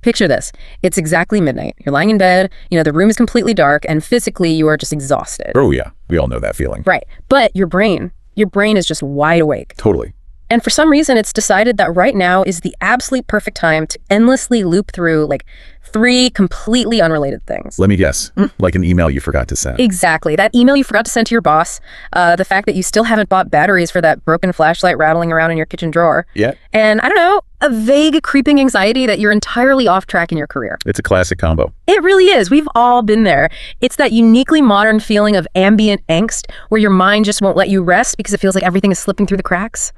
Picture this. It's exactly midnight. You're lying in bed, the room is completely dark, and physically you are just exhausted. Oh yeah, we all know that feeling. Right. But your brain is just wide awake. Totally. And for some reason, it's decided that right now is the absolute perfect time to endlessly loop through like 3 completely unrelated things. Let me guess, like an email you forgot to send. Exactly. That email you forgot to send to your boss, the fact that you still haven't bought batteries for that broken flashlight rattling around in your kitchen drawer. Yeah. And I don't know, a vague creeping anxiety that you're entirely off track in your career. It's a classic combo. It really is. We've all been there. It's that uniquely modern feeling of ambient angst where your mind just won't let you rest because it feels like everything is slipping through the cracks.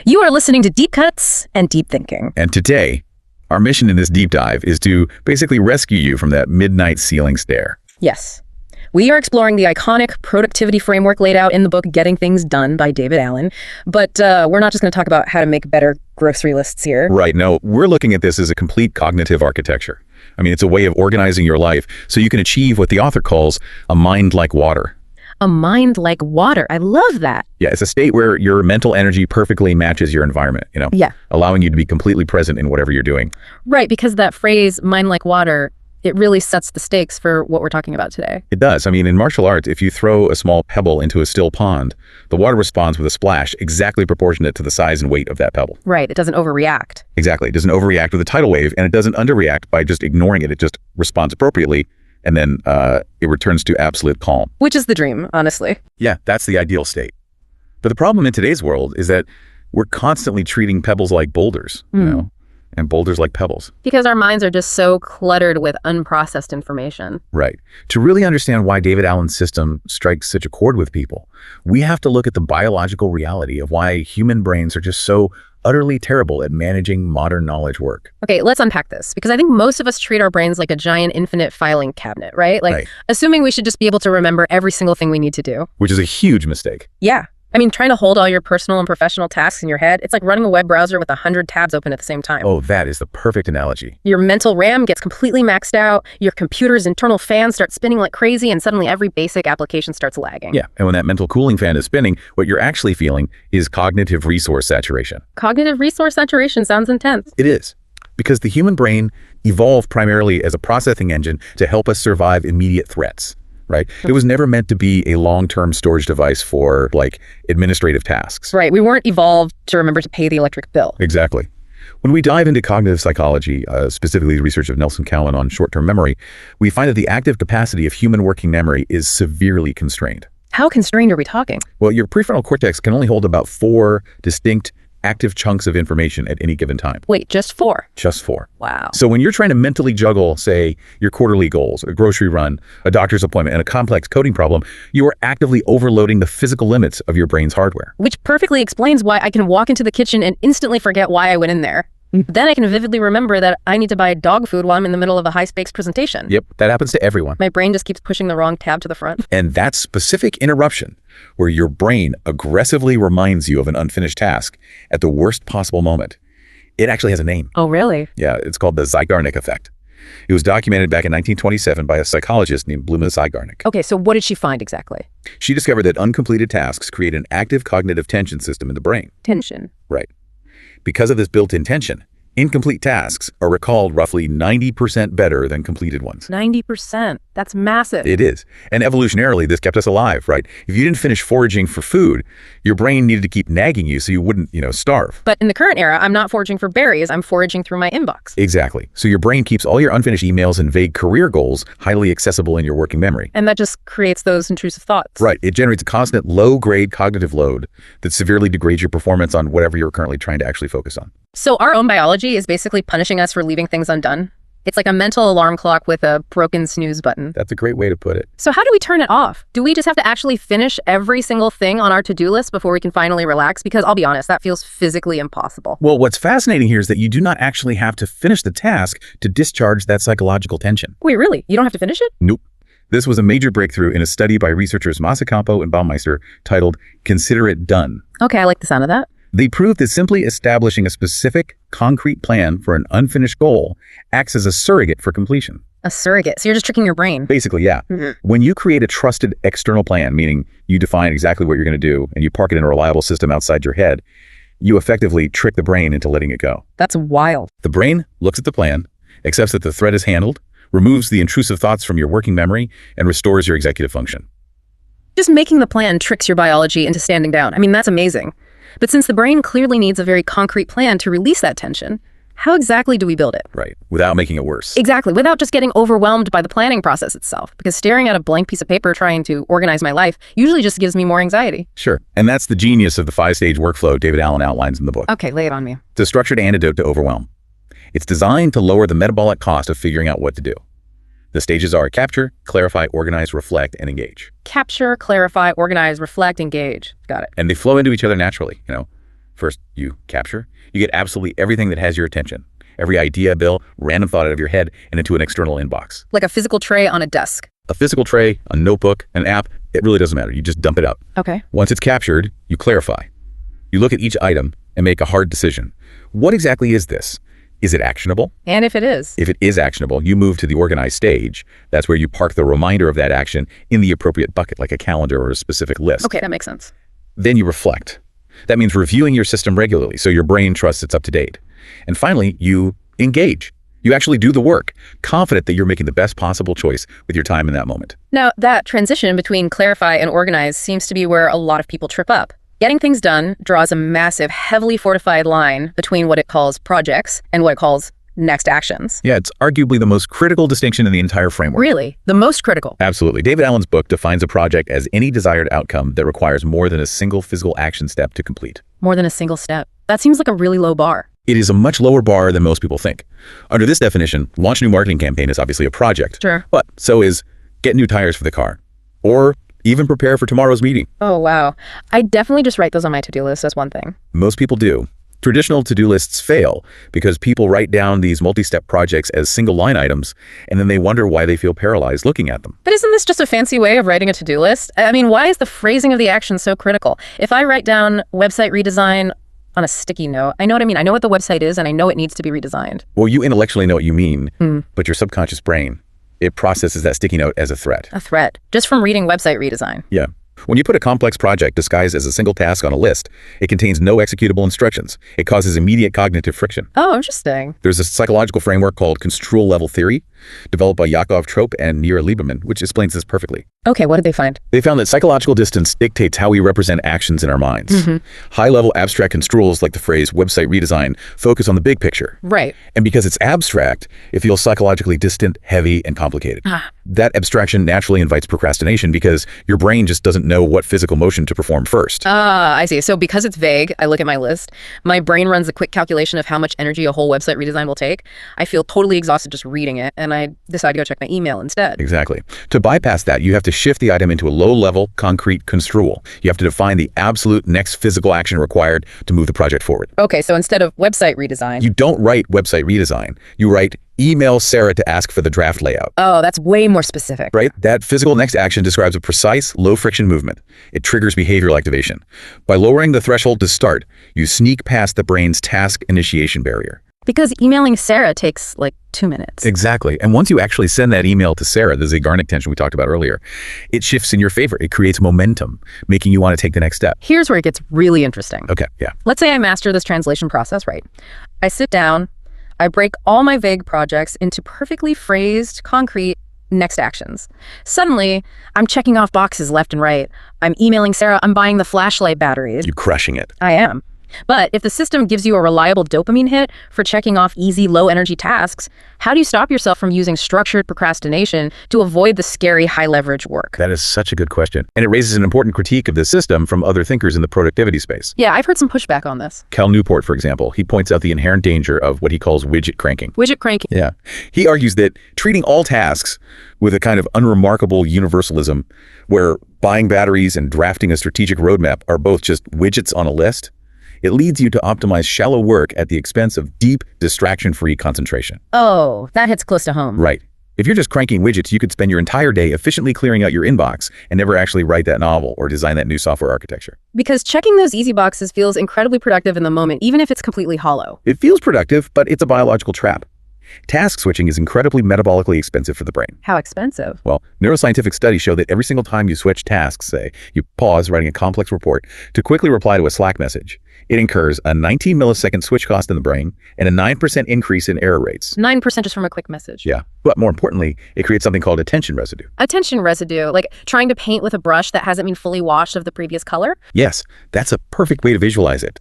You are listening to Deep Cuts and Deep Thinking. And today, our mission in this deep dive is to basically rescue you from that midnight ceiling stare. Yes. We are exploring the iconic productivity framework laid out in the book Getting Things Done by David Allen. But we're not just going to talk about how to make better grocery lists here. Right. No, we're looking at this as a complete cognitive architecture. I mean, it's a way of organizing your life so you can achieve what the author calls a mind like water. A mind like water. I love that. Yeah, it's a state where your mental energy perfectly matches your environment, Yeah. allowing you to be completely present in whatever you're doing. Right, because that phrase, mind like water, it really sets the stakes for what we're talking about today. It does. I mean, in martial arts, if you throw a small pebble into a still pond, the water responds with a splash exactly proportionate to the size and weight of that pebble. Right, it doesn't overreact. Exactly. It doesn't overreact with a tidal wave, and it doesn't underreact by just ignoring it. It just responds appropriately, and then it returns to absolute calm. Which is the dream, honestly. Yeah, that's the ideal state. But the problem in today's world is that we're constantly treating pebbles like boulders, and boulders like pebbles. Because our minds are just so cluttered with unprocessed information. Right. To really understand why David Allen's system strikes such a chord with people, we have to look at the biological reality of why human brains are just so utterly terrible at managing modern knowledge work. Okay, let's unpack this, because I think most of us treat our brains like a giant infinite filing cabinet, right? Like, assuming we should just be able to remember every single thing we need to do. Which is a huge mistake. Yeah. I mean, trying to hold all your personal and professional tasks in your head, it's like running a web browser with 100 tabs open at the same time. Oh, that is the perfect analogy. Your mental RAM gets completely maxed out, your computer's internal fans start spinning like crazy, and suddenly every basic application starts lagging. Yeah, and when that mental cooling fan is spinning, what you're actually feeling is cognitive resource saturation. Cognitive resource saturation sounds intense. It is, because the human brain evolved primarily as a processing engine to help us survive immediate threats. Right? It was never meant to be a long-term storage device for, like, administrative tasks. Right. We weren't evolved to remember to pay the electric bill. Exactly. When we dive into cognitive psychology, specifically the research of Nelson Cowan on short-term memory, we find that the active capacity of human working memory is severely constrained. How constrained are we talking? Well, your prefrontal cortex can only hold about 4 distinct active chunks of information at any given time. Wait, just 4? Just 4. Wow. So when you're trying to mentally juggle, say, your quarterly goals, a grocery run, a doctor's appointment, and a complex coding problem, you are actively overloading the physical limits of your brain's hardware. Which perfectly explains why I can walk into the kitchen and instantly forget why I went in there. Then I can vividly remember that I need to buy dog food while I'm in the middle of a high-stakes presentation. Yep, that happens to everyone. My brain just keeps pushing the wrong tab to the front. And that specific interruption, where your brain aggressively reminds you of an unfinished task at the worst possible moment, it actually has a name. Oh, really? Yeah, it's called the Zeigarnik effect. It was documented back in 1927 by a psychologist named Bluma Zeigarnik. Okay, so what did she find exactly? She discovered that uncompleted tasks create an active cognitive tension system in the brain. Tension. Right. Because of this built-in tension, incomplete tasks are recalled roughly 90% better than completed ones. 90%. That's massive. It is. And evolutionarily, this kept us alive, right? If you didn't finish foraging for food, your brain needed to keep nagging you so you wouldn't, starve. But in the current era, I'm not foraging for berries. I'm foraging through my inbox. Exactly. So your brain keeps all your unfinished emails and vague career goals highly accessible in your working memory. And that just creates those intrusive thoughts. Right. It generates a constant low-grade cognitive load that severely degrades your performance on whatever you're currently trying to actually focus on. So our own biology is basically punishing us for leaving things undone. It's like a mental alarm clock with a broken snooze button. That's a great way to put it. So how do we turn it off? Do we just have to actually finish every single thing on our to-do list before we can finally relax? Because I'll be honest, that feels physically impossible. Well, what's fascinating here is that you do not actually have to finish the task to discharge that psychological tension. Wait, really? You don't have to finish it? Nope. This was a major breakthrough in a study by researchers Masacampo and Baumeister titled Consider It Done. Okay, I like the sound of that. They proved that simply establishing a specific, concrete plan for an unfinished goal acts as a surrogate for completion. A surrogate? So you're just tricking your brain? Basically, yeah. When you create a trusted external plan, meaning you define exactly what you're going to do and you park it in a reliable system outside your head, you effectively trick the brain into letting it go. That's wild. The brain looks at the plan accepts that the threat is handled, removes the intrusive thoughts from your working memory, and restores your executive function. Just making the plan tricks your biology into standing down. I mean, that's amazing. But since the brain clearly needs a very concrete plan to release that tension, how exactly do we build it? Right, without making it worse. Exactly, without just getting overwhelmed by the planning process itself. Because staring at a blank piece of paper trying to organize my life usually just gives me more anxiety. Sure, and that's the genius of the 5-stage workflow David Allen outlines in the book. Okay, lay it on me. It's a structured antidote to overwhelm. It's designed to lower the metabolic cost of figuring out what to do. The stages are capture, clarify, organize, reflect, and engage. Capture, clarify, organize, reflect, engage. Got it. And they flow into each other naturally. First you capture, you get absolutely everything that has your attention. Every idea, bill, random thought out of your head and into an external inbox. Like a physical tray on a desk. A physical tray, a notebook, an app, it really doesn't matter. You just dump it out. Okay. Once it's captured, you clarify. You look at each item and make a hard decision. What exactly is this? Is it actionable? And if it is? If it is actionable, you move to the organized stage. That's where you park the reminder of that action in the appropriate bucket, like a calendar or a specific list. Okay, that makes sense. Then you reflect. That means reviewing your system regularly so your brain trusts it's up to date. And finally, you engage. You actually do the work, confident that you're making the best possible choice with your time in that moment. Now, that transition between clarify and organize seems to be where a lot of people trip up. Getting things done draws a massive, heavily fortified line between what it calls projects and what it calls next actions. Yeah, it's arguably the most critical distinction in the entire framework. Really? The most critical? Absolutely. David Allen's book defines a project as any desired outcome that requires more than a single physical action step to complete. More than a single step. That seems like a really low bar. It is a much lower bar than most people think. Under this definition, launch a new marketing campaign is obviously a project. Sure. But so is get new tires for the car. Or even prepare for tomorrow's meeting. Oh, wow. I definitely just write those on my to-do list as one thing. Most people do. Traditional to-do lists fail because people write down these multi-step projects as single line items, and then they wonder why they feel paralyzed looking at them. But isn't this just a fancy way of writing a to-do list? I mean, why is the phrasing of the action so critical? If I write down website redesign on a sticky note, I know what I mean. I know what the website is, and I know it needs to be redesigned. Well, you intellectually know what you mean, but your subconscious brain, it processes that sticky note as a threat. A threat, just from reading website redesign. Yeah. When you put a complex project disguised as a single task on a list, it contains no executable instructions. It causes immediate cognitive friction. Oh, interesting. There's a psychological framework called Construal Level Theory, developed by Yakov Trope and Nira Lieberman, which explains this perfectly. Okay, what did they find? They found that psychological distance dictates how we represent actions in our minds. High-level abstract construals, like the phrase website redesign, focus on the big picture. Right. And because it's abstract, it feels psychologically distant, heavy, and complicated. That abstraction naturally invites procrastination because your brain just doesn't know what physical motion to perform first. I see. So because it's vague, I look at my list, my brain runs a quick calculation of how much energy a whole website redesign will take. I feel totally exhausted just reading it, and I decide to go check my email instead. Exactly. To bypass that, you have to shift the item into a low-level, concrete construal. You have to define the absolute next physical action required to move the project forward. Okay, so instead of website redesign... You don't write website redesign. You write email Sarah to ask for the draft layout. Oh, that's way more specific. Right? That physical next action describes a precise, low-friction movement. It triggers behavioral activation. By lowering the threshold to start, you sneak past the brain's task initiation barrier. Because emailing Sarah takes like 2 minutes. Exactly. And once you actually send that email to Sarah, the Zeigarnik tension we talked about earlier, it shifts in your favor. It creates momentum, making you want to take the next step. Here's where it gets really interesting. Okay, yeah. Let's say I master this translation process right. I sit down, I break all my vague projects into perfectly phrased, concrete next actions. Suddenly, I'm checking off boxes left and right. I'm emailing Sarah, I'm buying the flashlight batteries. You're crushing it. I am. But if the system gives you a reliable dopamine hit for checking off easy, low-energy tasks, how do you stop yourself from using structured procrastination to avoid the scary, high-leverage work? That is such a good question. And it raises an important critique of the system from other thinkers in the productivity space. Yeah, I've heard some pushback on this. Cal Newport, for example, he points out the inherent danger of what he calls widget cranking. Widget cranking. Yeah. He argues that treating all tasks with a kind of unremarkable universalism, where buying batteries and drafting a strategic roadmap are both just widgets on a list, it leads you to optimize shallow work at the expense of deep, distraction-free concentration. Oh, that hits close to home. Right. If you're just cranking widgets, you could spend your entire day efficiently clearing out your inbox and never actually write that novel or design that new software architecture. Because checking those easy boxes feels incredibly productive in the moment, even if it's completely hollow. It feels productive, but it's a biological trap. Task switching is incredibly metabolically expensive for the brain. How expensive? Well, neuroscientific studies show that every single time you switch tasks, say, you pause writing a complex report to quickly reply to a Slack message, it incurs a 19 millisecond switch cost in the brain and a 9% increase in error rates. 9% just from a quick message. Yeah. But more importantly, it creates something called attention residue. Attention residue, like trying to paint with a brush that hasn't been fully washed of the previous color? Yes, that's a perfect way to visualize it.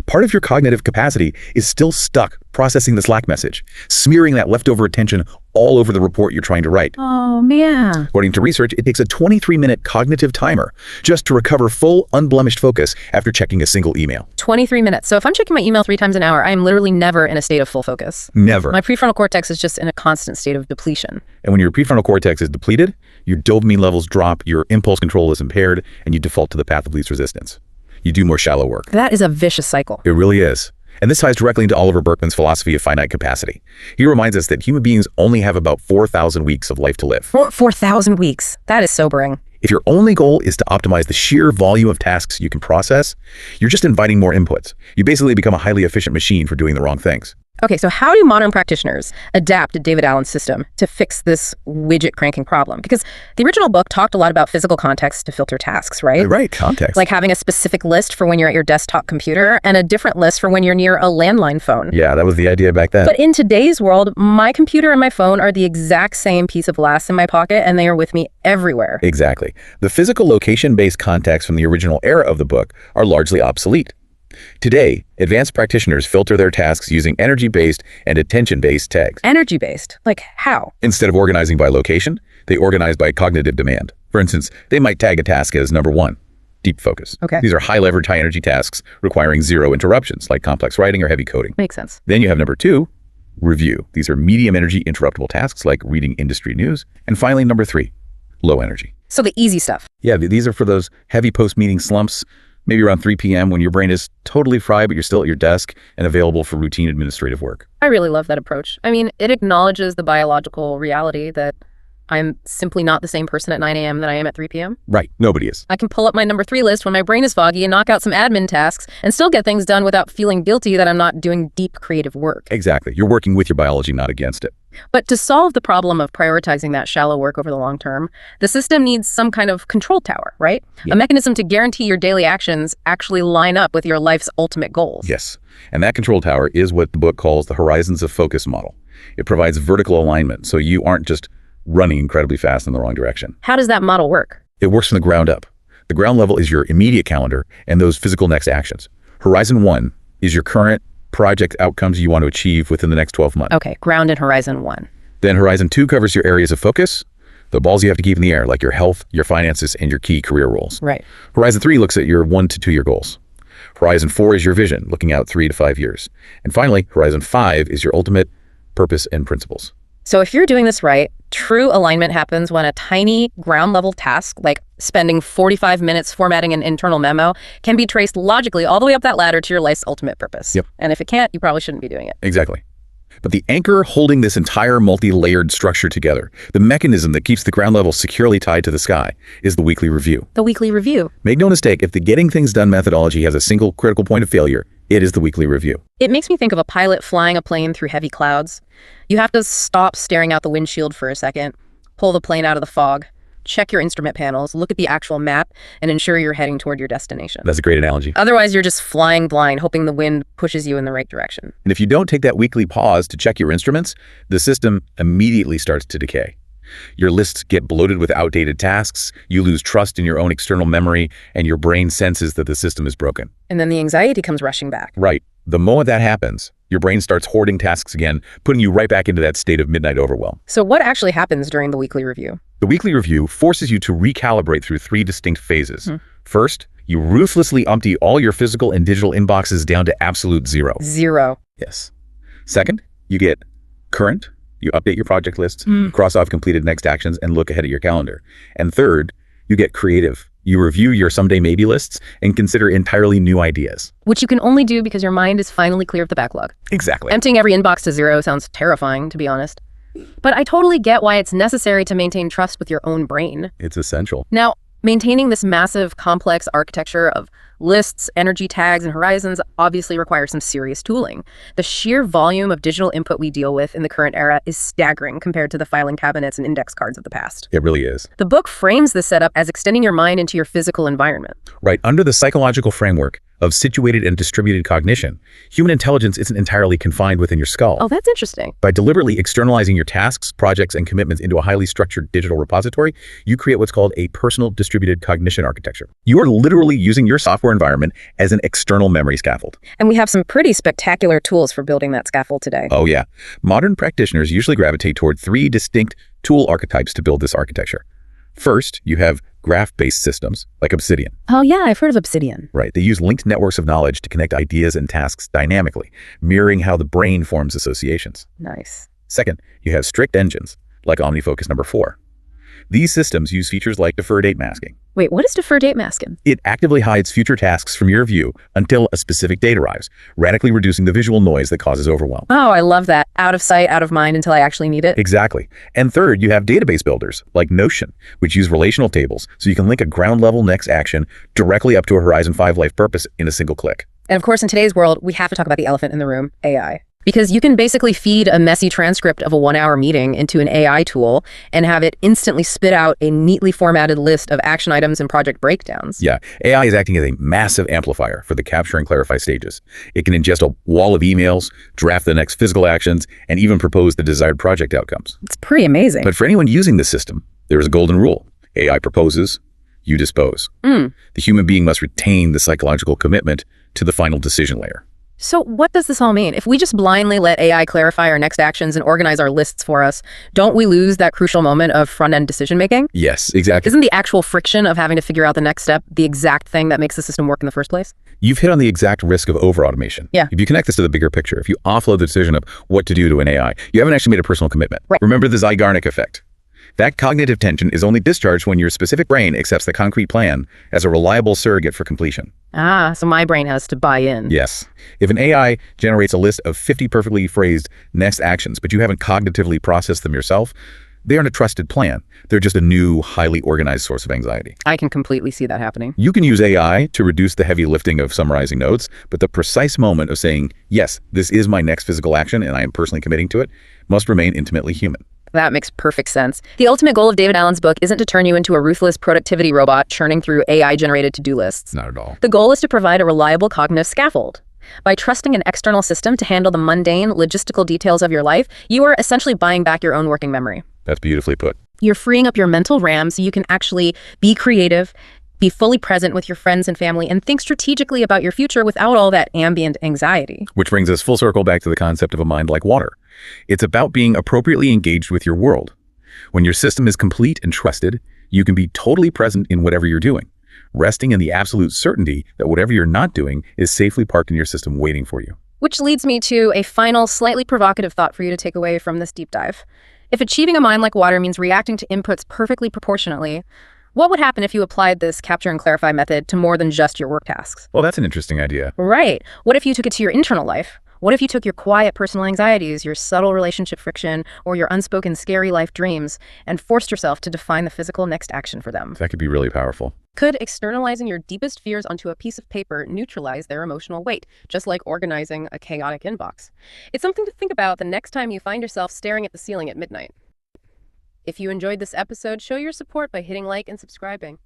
Part of your cognitive capacity is still stuck processing the Slack message, smearing that leftover attention all over the report you're trying to write. Oh, man. According to research, it takes a 23-minute cognitive timer just to recover full, unblemished focus after checking a single email. 23 minutes. So if I'm checking my email 3 times an hour, I'm literally never in a state of full focus. Never. My prefrontal cortex is just in a constant state of depletion. And when your prefrontal cortex is depleted, your dopamine levels drop, your impulse control is impaired, and you default to the path of least resistance. You do more shallow work. That is a vicious cycle. It really is. And this ties directly into Oliver Burkeman's philosophy of finite capacity. He reminds us that human beings only have about 4,000 weeks of life to live. 4,000 weeks. That is sobering. If your only goal is to optimize the sheer volume of tasks you can process, you're just inviting more inputs. You basically become a highly efficient machine for doing the wrong things. Okay, so how do modern practitioners adapt to David Allen's system to fix this widget cranking problem? Because the original book talked a lot about physical context to filter tasks, right? Right, context. Like having a specific list for when you're at your desktop computer and a different list for when you're near a landline phone. Yeah, that was the idea back then. But in today's world, my computer and my phone are the exact same piece of glass in my pocket, and they are with me everywhere. Exactly. The physical location-based contexts from the original era of the book are largely obsolete. Today, advanced practitioners filter their tasks using energy-based and attention-based tags. Energy-based? Like how? Instead of organizing by location, they organize by cognitive demand. For instance, they might tag a task as number 1, deep focus. Okay. These are high-leverage, high-energy tasks requiring zero interruptions, like complex writing or heavy coding. Makes sense. Then you have number 2, review. These are medium-energy, interruptible tasks like reading industry news. And finally, number 3, low energy. So the easy stuff. Yeah, these are for those heavy post-meeting slumps, maybe around 3 p.m. when your brain is totally fried, but you're still at your desk and available for routine administrative work. I really love that approach. I mean, it acknowledges the biological reality that I'm simply not the same person at 9 a.m. that I am at 3 p.m. Right. Nobody is. I can pull up my number 3 list when my brain is foggy and knock out some admin tasks and still get things done without feeling guilty that I'm not doing deep creative work. Exactly. You're working with your biology, not against it. But to solve the problem of prioritizing that shallow work over the long term, the system needs some kind of control tower, right? Yeah. A mechanism to guarantee your daily actions actually line up with your life's ultimate goals. Yes. And that control tower is what the book calls the horizons of focus model. It provides vertical alignment, so you aren't just running incredibly fast in the wrong direction. How does that model work? It works from the ground up. The ground level is your immediate calendar and those physical next actions. Horizon 1 is your current project outcomes you want to achieve within the next 12 months. Okay, ground in Horizon 1. Then Horizon 2 covers your areas of focus, the balls you have to keep in the air, like your health, your finances, and your key career roles. Right. Horizon 3 looks at your 1 to 2 year goals. Horizon 4 is your vision, looking out 3 to 5 years. And finally, Horizon 5 is your ultimate purpose and principles. So if you're doing this right, true alignment happens when a tiny ground-level task, like spending 45 minutes formatting an internal memo, can be traced logically all the way up that ladder to your life's ultimate purpose. Yep. And if it can't, you probably shouldn't be doing it. Exactly. But the anchor holding this entire multi-layered structure together, the mechanism that keeps the ground level securely tied to the sky, is the weekly review. The weekly review. Make no mistake, if the getting things done methodology has a single critical point of failure, it is the weekly review. It makes me think of a pilot flying a plane through heavy clouds. You have to stop staring out the windshield for a second, pull the plane out of the fog, check your instrument panels, look at the actual map, and ensure you're heading toward your destination. That's a great analogy. Otherwise, you're just flying blind, hoping the wind pushes you in the right direction. And if you don't take that weekly pause to check your instruments, the system immediately starts to decay. Your lists get bloated with outdated tasks, you lose trust in your own external memory, and your brain senses that the system is broken. And then the anxiety comes rushing back. Right. The moment that happens, your brain starts hoarding tasks again, putting you right back into that state of midnight overwhelm. So what actually happens during the weekly review? The weekly review forces you to recalibrate through 3 distinct phases. First, you ruthlessly empty all your physical and digital inboxes down to absolute zero. Zero. Yes. Second, you get current. You update your project lists, cross off completed next actions, and look ahead at your calendar. And third, you get creative. You review your someday maybe lists and consider entirely new ideas. Which you can only do because your mind is finally clear of the backlog. Exactly. Emptying every inbox to zero sounds terrifying, to be honest. But I totally get why it's necessary to maintain trust with your own brain. It's essential. Now, Maintaining this massive, complex architecture of lists, energy tags, and horizons obviously requires some serious tooling. The sheer volume of digital input we deal with in the current era is staggering compared to the filing cabinets and index cards of the past. It really is. The book frames this setup as extending your mind into your physical environment. Right. Under the psychological framework of situated and distributed cognition, human intelligence isn't entirely confined within your skull. Oh, that's interesting. By deliberately externalizing your tasks, projects, and commitments into a highly structured digital repository, you create what's called a personal distributed cognition architecture. You are literally using your software environment as an external memory scaffold. And we have some pretty spectacular tools for building that scaffold today. Oh yeah. Modern practitioners usually gravitate toward three distinct tool archetypes to build this architecture. First, you have graph-based systems like Obsidian. Oh yeah, I've heard of Obsidian. Right. They use linked networks of knowledge to connect ideas and tasks dynamically, mirroring how the brain forms associations. Nice. Second, you have strict engines like OmniFocus number 4. These systems use features like defer date masking. Wait, what is defer date masking? It actively hides future tasks from your view until a specific date arrives, radically reducing the visual noise that causes overwhelm. Oh, I love that. Out of sight, out of mind until I actually need it. Exactly. And third, you have database builders like Notion, which use relational tables so you can link a ground-level next action directly up to a Horizon 5 life purpose in a single click. And of course, in today's world, we have to talk about the elephant in the room, AI. Because you can basically feed a messy transcript of a 1-hour meeting into an AI tool and have it instantly spit out a neatly formatted list of action items and project breakdowns. Yeah, AI is acting as a massive amplifier for the capture and clarify stages. It can ingest a wall of emails, draft the next physical actions, and even propose the desired project outcomes. It's pretty amazing. But for anyone using the system, there is a golden rule. AI proposes, you dispose. The human being must retain the psychological commitment to the final decision layer. So what does this all mean? If we just blindly let AI clarify our next actions and organize our lists for us, don't we lose that crucial moment of front-end decision-making? Yes, exactly. Isn't the actual friction of having to figure out the next step the exact thing that makes the system work in the first place? You've hit on the exact risk of over-automation. Yeah. If you connect this to the bigger picture, if you offload the decision of what to do to an AI, you haven't actually made a personal commitment. Right. Remember the Zeigarnik effect. That cognitive tension is only discharged when your specific brain accepts the concrete plan as a reliable surrogate for completion. Ah, so my brain has to buy in. Yes. If an AI generates a list of 50 perfectly phrased next actions, but you haven't cognitively processed them yourself, they aren't a trusted plan. They're just a new, highly organized source of anxiety. I can completely see that happening. You can use AI to reduce the heavy lifting of summarizing notes, but the precise moment of saying, yes, this is my next physical action and I am personally committing to it, must remain intimately human. That makes perfect sense. The ultimate goal of David Allen's book isn't to turn you into a ruthless productivity robot churning through AI-generated to-do lists. Not at all. The goal is to provide a reliable cognitive scaffold. By trusting an external system to handle the mundane, logistical details of your life, you are essentially buying back your own working memory. That's beautifully put. You're freeing up your mental RAM so you can actually be creative, be fully present with your friends and family, and think strategically about your future without all that ambient anxiety. Which brings us full circle back to the concept of a mind like water. It's about being appropriately engaged with your world. When your system is complete and trusted, you can be totally present in whatever you're doing, resting in the absolute certainty that whatever you're not doing is safely parked in your system waiting for you. Which leads me to a final, slightly provocative thought for you to take away from this deep dive. If achieving a mind like water means reacting to inputs perfectly proportionately, what would happen if you applied this capture and clarify method to more than just your work tasks? Well, that's an interesting idea. Right. What if you took it to your internal life? What if you took your quiet personal anxieties, your subtle relationship friction, or your unspoken scary life dreams, and forced yourself to define the physical next action for them? That could be really powerful. Could externalizing your deepest fears onto a piece of paper neutralize their emotional weight, just like organizing a chaotic inbox? It's something to think about the next time you find yourself staring at the ceiling at midnight. If you enjoyed this episode, show your support by hitting like and subscribing.